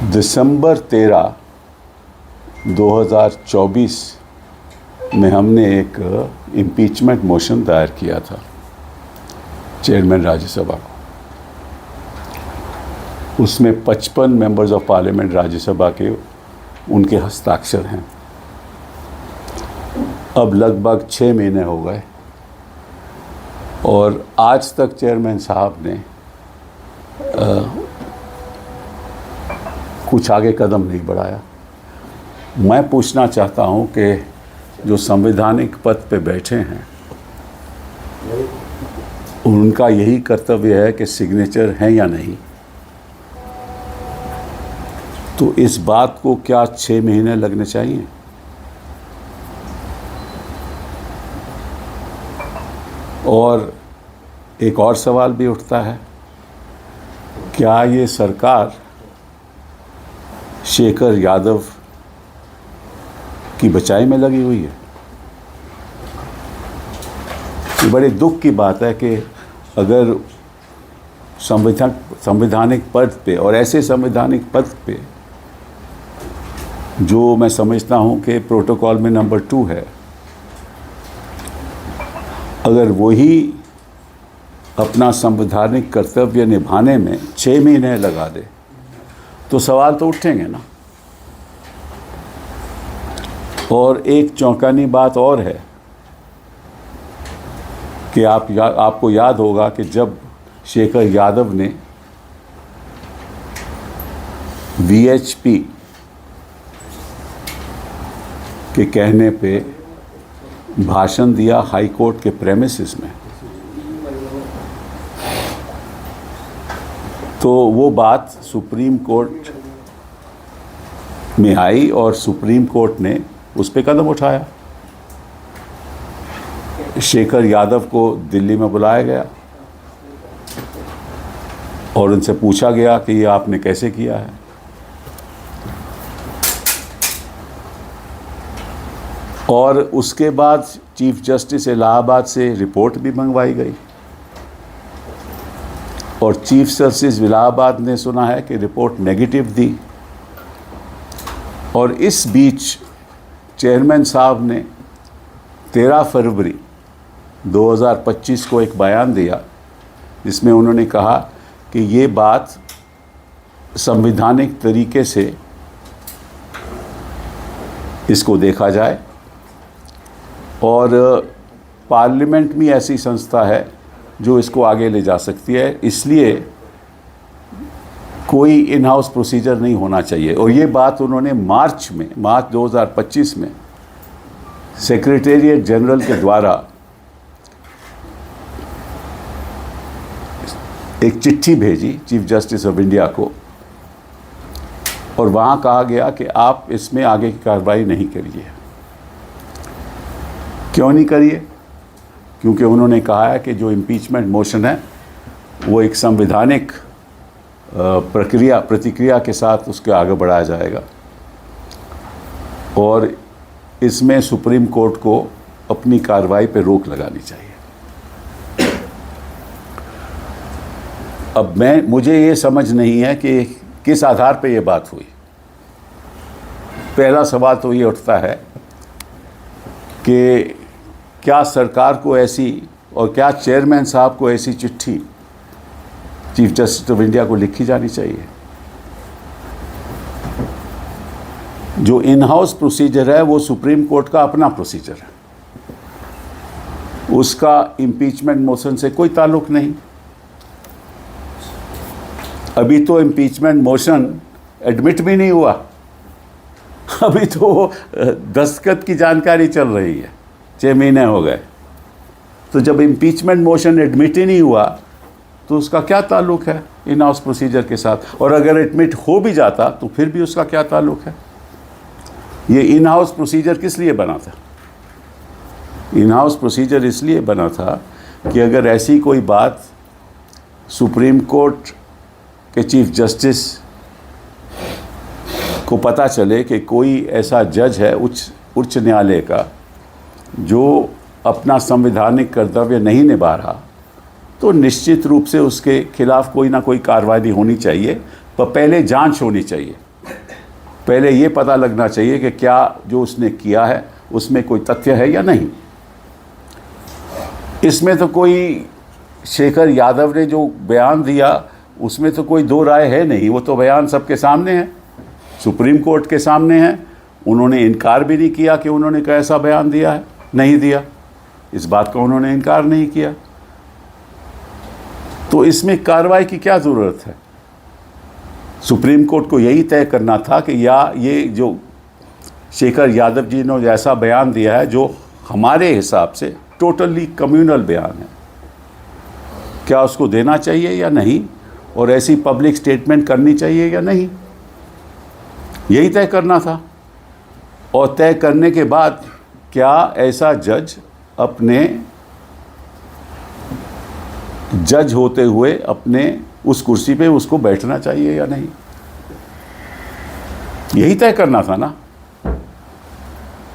दिसंबर 13, 2024 में हमने एक इम्पीचमेंट मोशन दायर किया था चेयरमैन राज्यसभा को। उसमें 55 मेंबर्स ऑफ पार्लियामेंट राज्यसभा के उनके हस्ताक्षर हैं। अब लगभग 6 महीने हो गए और आज तक चेयरमैन साहब ने कुछ आगे कदम नहीं बढ़ाया। मैं पूछना चाहता हूं कि जो संवैधानिक पद पे बैठे हैं उनका यही कर्तव्य है कि सिग्नेचर है या नहीं। तो इस बात को क्या 6 महीने लगने चाहिए? और एक और सवाल भी उठता है, क्या ये सरकार शेखर यादव की बचाई में लगी हुई है? ये बड़े दुख की बात है कि अगर संवैधानिक पद पे और ऐसे संवैधानिक पद पे जो मैं समझता हूं कि प्रोटोकॉल में नंबर 2 है, अगर वही अपना संवैधानिक कर्तव्य निभाने में 6 महीने लगा दे तो सवाल तो उठेंगे ना। और एक चौंकानी बात और है कि आपको याद होगा कि जब शेखर यादव ने वीएचपी के कहने पे भाषण दिया हाई कोर्ट के प्रेमिसेस में, तो वो बात सुप्रीम कोर्ट में आई और सुप्रीम कोर्ट ने उस पर कदम उठाया। शेखर यादव को दिल्ली में बुलाया गया और उनसे पूछा गया कि ये आपने कैसे किया है। और उसके बाद चीफ जस्टिस इलाहाबाद से रिपोर्ट भी मंगवाई गई और चीफ जस्टिस इलाहाबाद ने सुना है कि रिपोर्ट नेगेटिव दी। और इस बीच चेयरमैन साहब ने 13 फरवरी 2025 को एक बयान दिया जिसमें उन्होंने कहा कि ये बात संवैधानिक तरीके से इसको देखा जाए और पार्लियामेंट में ऐसी संस्था है जो इसको आगे ले जा सकती है, इसलिए कोई इन हाउस प्रोसीजर नहीं होना चाहिए। और ये बात उन्होंने मार्च 2025 में सेक्रेटेरिएट जनरल के द्वारा एक चिट्ठी भेजी चीफ जस्टिस ऑफ इंडिया को और वहाँ कहा गया कि आप इसमें आगे की कार्रवाई नहीं करिए। क्यों नहीं करिए? क्योंकि उन्होंने कहा है कि जो इम्पीचमेंट मोशन है वो एक संवैधानिक प्रतिक्रिया के साथ उसके आगे बढ़ाया जाएगा और इसमें सुप्रीम कोर्ट को अपनी कार्रवाई पर रोक लगानी चाहिए। अब मुझे ये समझ नहीं है कि किस आधार पे ये बात हुई। पहला सवाल तो ये उठता है कि क्या सरकार को ऐसी और क्या चेयरमैन साहब को ऐसी चिट्ठी चीफ जस्टिस ऑफ इंडिया को लिखी जानी चाहिए? जो इन हाउस प्रोसीजर है वो सुप्रीम कोर्ट का अपना प्रोसीजर है, उसका इम्पीचमेंट मोशन से कोई ताल्लुक नहीं। अभी तो इम्पीचमेंट मोशन एडमिट भी नहीं हुआ, अभी तो दस्तखत की जानकारी चल रही है। 6 महीने हो गए, तो जब इम्पीचमेंट मोशन एडमिट ही नहीं हुआ तो उसका क्या ताल्लुक है इन हाउस प्रोसीजर के साथ? और अगर एडमिट हो भी जाता तो फिर भी उसका क्या ताल्लुक है? ये इन हाउस प्रोसीजर किस लिए बना था? इन हाउस प्रोसीजर इसलिए बना था कि अगर ऐसी कोई बात सुप्रीम कोर्ट के चीफ जस्टिस को पता चले कि कोई ऐसा जज है उच्च न्यायालय का जो अपना संवैधानिक कर्तव्य नहीं निभा रहा, तो निश्चित रूप से उसके खिलाफ कोई ना कोई कार्रवाई होनी चाहिए, पर पहले जांच होनी चाहिए। पहले ये पता लगना चाहिए कि क्या जो उसने किया है उसमें कोई तथ्य है या नहीं। इसमें तो कोई शेखर यादव ने जो बयान दिया उसमें तो कोई दो राय है नहीं, वो तो बयान सबके सामने है, सुप्रीम कोर्ट के सामने है। उन्होंने इनकार भी नहीं किया कि उन्होंने कैसा बयान दिया है, नहीं दिया, इस बात का उन्होंने इनकार नहीं किया। तो इसमें कार्रवाई की क्या ज़रूरत है? सुप्रीम कोर्ट को यही तय करना था कि या ये जो शेखर यादव जी ने ऐसा बयान दिया है जो हमारे हिसाब से टोटली कम्युनल बयान है, क्या उसको देना चाहिए या नहीं, और ऐसी पब्लिक स्टेटमेंट करनी चाहिए या नहीं, यही तय करना था। और तय करने के बाद क्या ऐसा जज अपने जज होते हुए अपने उस कुर्सी पे उसको बैठना चाहिए या नहीं, यही तय करना था ना।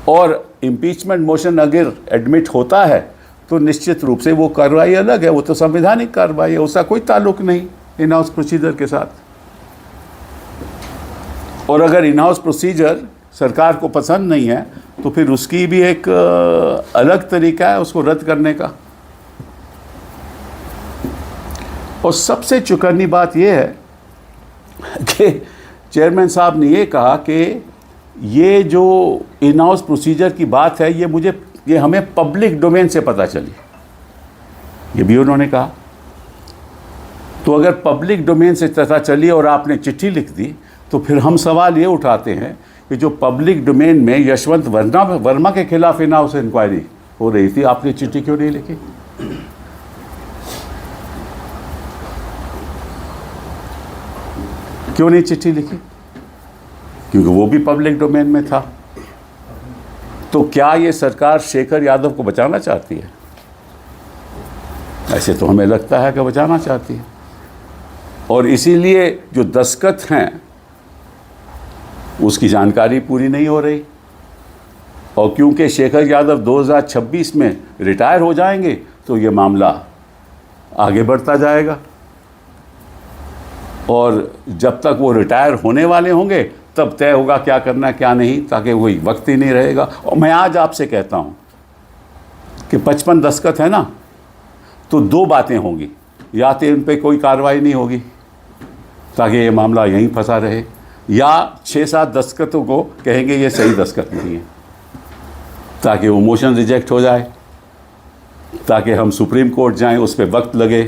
और इम्पीचमेंट मोशन अगर एडमिट होता है तो निश्चित रूप से वो कार्रवाई अलग है, वो तो संवैधानिक कार्रवाई है, उसका कोई ताल्लुक नहीं इन हाउस प्रोसीजर के साथ। और अगर इन हाउस प्रोसीजर सरकार को पसंद नहीं है तो फिर उसकी भी एक अलग तरीका है उसको रद्द करने का। और सबसे चौंकाने बात यह है कि चेयरमैन साहब ने ये कहा कि ये जो इन हाउस प्रोसीजर की बात है ये हमें पब्लिक डोमेन से पता चली, ये भी उन्होंने कहा। तो अगर पब्लिक डोमेन से पता चली और आपने चिट्ठी लिख दी तो फिर हम सवाल ये उठाते हैं कि जो पब्लिक डोमेन में यशवंत वर्मा के खिलाफ इन हाउस इंक्वायरी हो रही थी, आपने चिट्ठी क्यों नहीं लिखी? क्यों नहीं चिट्ठी लिखी? क्योंकि वो भी पब्लिक डोमेन में था। तो क्या ये सरकार शेखर यादव को बचाना चाहती है? ऐसे तो हमें लगता है कि बचाना चाहती है। और इसीलिए जो दस्तखत हैं उसकी जानकारी पूरी नहीं हो रही। और क्योंकि शेखर यादव 2026 में रिटायर हो जाएंगे तो ये मामला आगे बढ़ता जाएगा, और जब तक वो रिटायर होने वाले होंगे तब तय होगा क्या करना क्या नहीं, ताकि वही वक्त ही नहीं रहेगा। और मैं आज आपसे कहता हूँ कि 55 दस्तखत है ना, तो दो बातें होंगी, या तो इन पे कोई कार्रवाई नहीं होगी ताकि ये मामला यहीं फंसा रहे, या 6-7 दस्तखतों को कहेंगे ये सही दस्तखत नहीं है, ताकि वो मोशन रिजेक्ट हो जाए, ताकि हम सुप्रीम कोर्ट जाएं, उस पर वक्त लगे,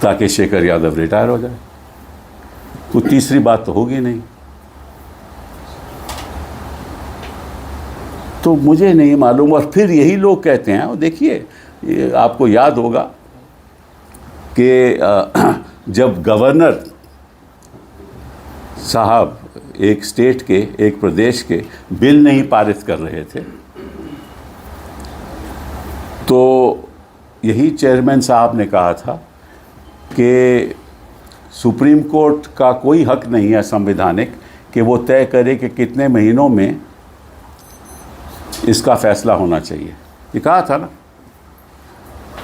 ताकि शेखर यादव रिटायर हो जाए। तो तीसरी बात तो होगी नहीं। तो मुझे नहीं मालूम। और फिर यही लोग कहते हैं, और देखिए आपको याद होगा कि जब गवर्नर साहब एक स्टेट के, एक प्रदेश के बिल नहीं पारित कर रहे थे, तो यही चेयरमैन साहब ने कहा था कि सुप्रीम कोर्ट का कोई हक नहीं है संवैधानिक कि वो तय करे कि कितने महीनों में इसका फैसला होना चाहिए, ये कहा था ना।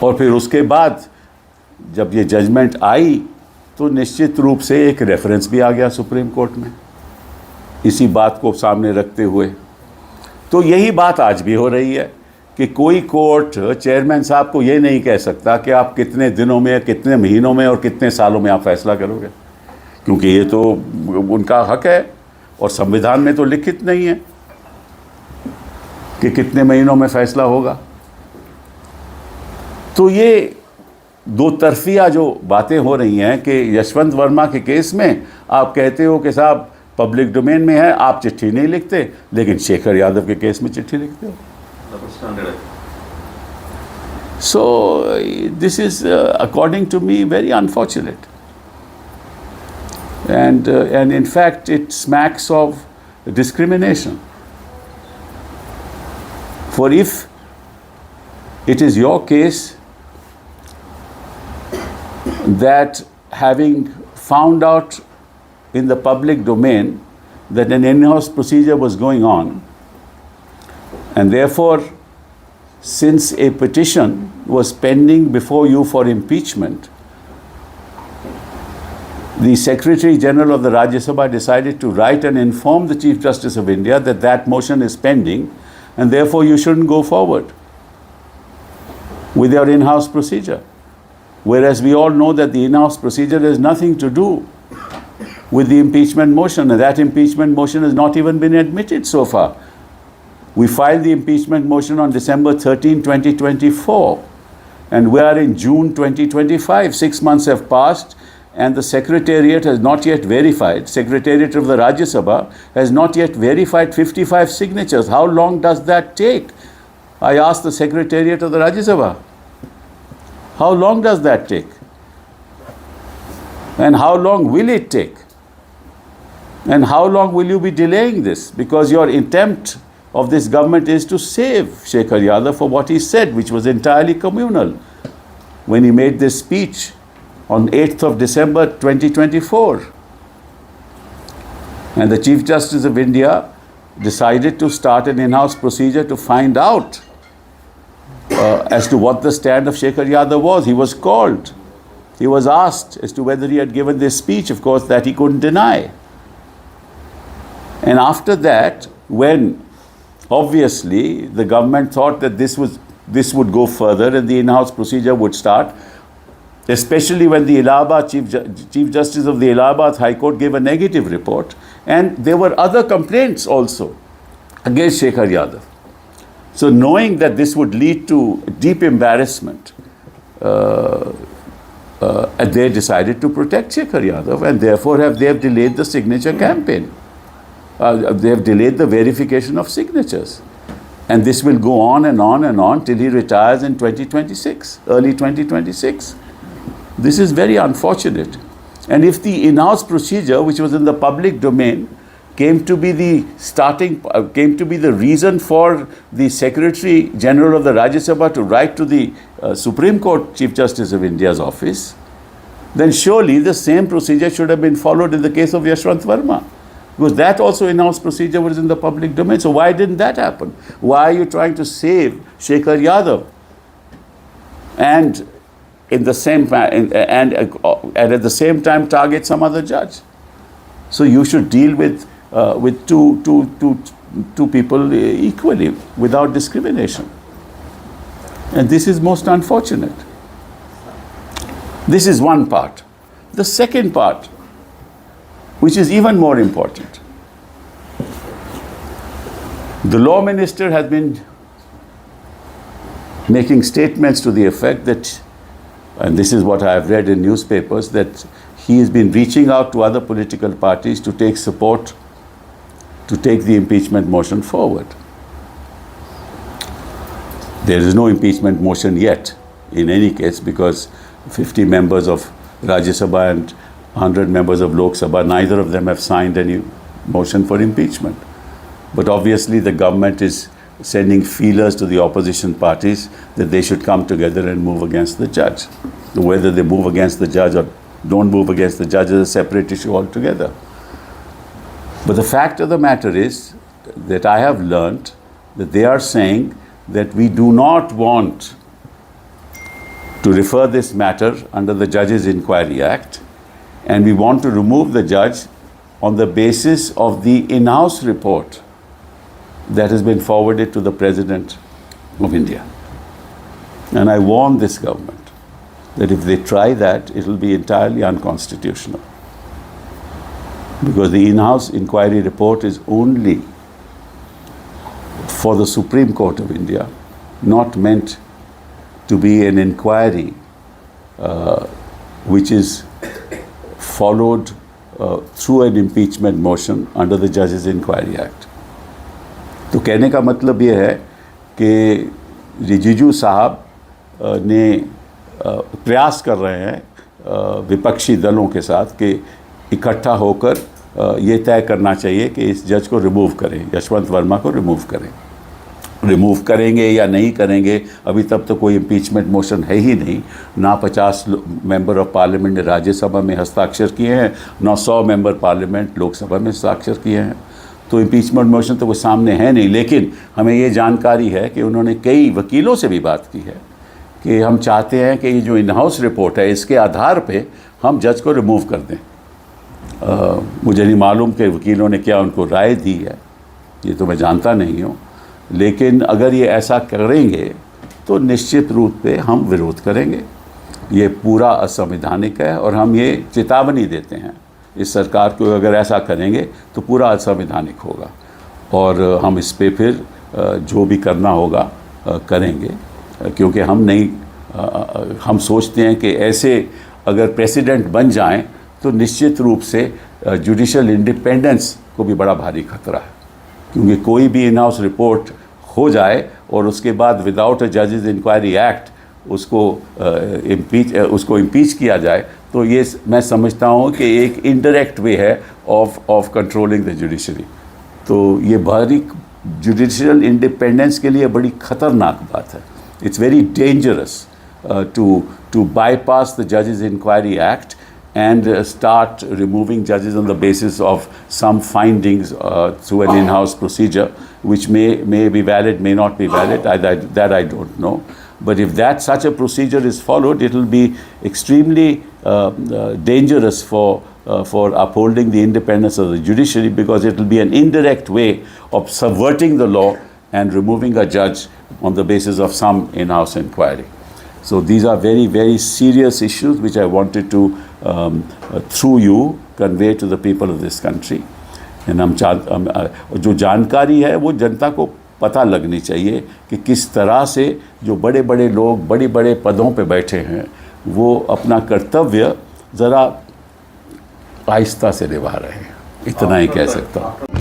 और फिर उसके बाद जब ये जजमेंट आई तो निश्चित रूप से एक रेफरेंस भी आ गया सुप्रीम कोर्ट में इसी बात को सामने रखते हुए। तो यही बात आज भी हो रही है कि कोई कोर्ट चेयरमैन साहब को ये नहीं कह सकता कि आप कितने दिनों में, कितने महीनों में और कितने सालों में आप फैसला करोगे, क्योंकि ये तो उनका हक है और संविधान में तो लिखित नहीं है कि कितने महीनों में फैसला होगा। तो ये दो तरफिया जो बातें हो रही हैं कि यशवंत वर्मा के केस में आप कहते हो कि साहब पब्लिक डोमेन में है, आप चिट्ठी नहीं लिखते, लेकिन शेखर यादव के केस में चिट्ठी लिखते हो। So this is according to me very unfortunate, and in fact it smacks of discrimination. For if it is your case that having found out in the public domain that an in-house procedure was going on, and therefore since a petition was pending before you for impeachment, the Secretary General of the Rajya Sabha decided to write and inform the Chief Justice of India that that motion is pending and therefore you shouldn't go forward with your in-house procedure. Whereas we all know that the in-house procedure has nothing to do with the impeachment motion, and that impeachment motion has not even been admitted so far. We filed the impeachment motion on December 13, 2024, and we are in June 2025. 6 months have passed, and the Secretariat has not yet verified, Secretariat of the Rajya Sabha has not yet verified 55 signatures. How long does that take? I asked the Secretariat of the Rajya Sabha. How long does that take? And how long will it take? And how long will you be delaying this? Because your attempt of this government is to save Shekhar Yadav for what he said, which was entirely communal, when he made this speech on 8th of December 2024. And the Chief Justice of India decided to start an in-house procedure to find out as to what the stand of Shekhar Yadav was. He was called. He was asked as to whether he had given this speech, of course, that he couldn't deny. And after that, when obviously the government thought that this would go further and the in-house procedure would start, especially when the Allahabad Chief Justice of the Allahabad High Court gave a negative report, and there were other complaints also against Shekhar Yadav. So knowing that this would lead to deep embarrassment, they decided to protect Shekhar Yadav, and therefore they have delayed the signature campaign. They have delayed the verification of signatures. And this will go on and on and on till he retires in 2026, early 2026. This is very unfortunate. And if the in-house procedure, which was in the public domain, came to be the reason for the Secretary General of the Rajya Sabha to write to the Supreme Court Chief Justice of India's office, then surely the same procedure should have been followed in the case of Yashwant Verma. Because that also in-house procedure was in the public domain. So why didn't that happen? Why are you trying to save Shekhar Yadav and at the same time target some other judge? So you should deal with two people equally without discrimination. And this is most unfortunate. This is one part. The second part, which is even more important. The law minister has been making statements to the effect that, and this is what I have read in newspapers, that he has been reaching out to other political parties to take support, to take the impeachment motion forward. There is no impeachment motion yet, in any case, because 50 members of Rajya Sabha and 100 members of Lok Sabha, neither of them have signed any motion for impeachment. But obviously the government is sending feelers to the opposition parties that they should come together and move against the judge. Whether they move against the judge or don't move against the judge is a separate issue altogether. But the fact of the matter is that I have learnt that they are saying that we do not want to refer this matter under the Judges Inquiry Act, and we want to remove the judge on the basis of the in-house report that has been forwarded to the President of India. And I warn this government that if they try that, it will be entirely unconstitutional. Because the in-house inquiry report is only for the Supreme Court of India, not meant to be an inquiry which is followed through an impeachment motion under the Judges Inquiry Act. तो कहने का मतलब ये है कि रिजिजू साहब ने प्रयास कर रहे हैं विपक्षी दलों के साथ कि इकट्ठा होकर ये तय करना चाहिए कि इस जज को रिमूव करें, यशवंत वर्मा को रिमूव करें। रिमूव करेंगे या नहीं करेंगे, अभी तब तो कोई इम्पीचमेंट मोशन है ही नहीं। ना 50 मेंबर ऑफ पार्लियामेंट ने राज्यसभा में हस्ताक्षर किए हैं, ना 100 मेंबर पार्लियामेंट लोकसभा में हस्ताक्षर किए हैं। तो इम्पीचमेंट मोशन तो वो सामने है नहीं। लेकिन हमें ये जानकारी है कि उन्होंने कई वकीलों से भी बात की है कि हम चाहते हैं कि ये जो इन हाउस रिपोर्ट है, इसके आधार पे हम जज को रिमूव कर दें। मुझे नहीं मालूम कि वकीलों ने क्या उनको राय दी है, ये तो मैं जानता नहीं हूँ, लेकिन अगर ये ऐसा करेंगे तो निश्चित रूप पे हम विरोध करेंगे। ये पूरा असंवैधानिक है और हम ये चेतावनी देते हैं इस सरकार को, अगर ऐसा करेंगे तो पूरा असंवैधानिक होगा और हम इस पे फिर जो भी करना होगा करेंगे, क्योंकि हम सोचते हैं कि ऐसे अगर प्रेसिडेंट बन जाएं तो निश्चित रूप से जुडिशल इंडिपेंडेंस को भी बड़ा भारी खतरा है, क्योंकि कोई भी इन हाउस रिपोर्ट हो जाए और उसके बाद विदाउट अ जजेस इंक्वायरी एक्ट उसको इम्पीच किया जाए तो ये मैं समझता हूँ कि एक इनडायरेक्ट वे है ऑफ कंट्रोलिंग द जुडिशरी। तो ये भारी जुडिशियल इंडिपेंडेंस के लिए बड़ी ख़तरनाक बात है। It's very dangerous to bypass the Judges Inquiry Act and start removing judges on the basis of some findings through an in-house procedure, which may be valid, may not be valid. That I don't know. But if such a procedure is followed, it will be extremely dangerous for upholding the independence of the judiciary, because it will be an indirect way of subverting the law and removing a judge on the basis of some in-house inquiry. So these are very, very serious issues which I wanted to, through you, convey to the people of this country. And जो जानकारी है वो जनता को पता लगनी चाहिए कि किस तरह से जो बड़े बड़े लोग बड़े बड़े पदों पे बैठे हैं वो अपना कर्तव्य ज़रा आहिस्ता से निभा रहे हैं, इतना ही कह सकता हूँ।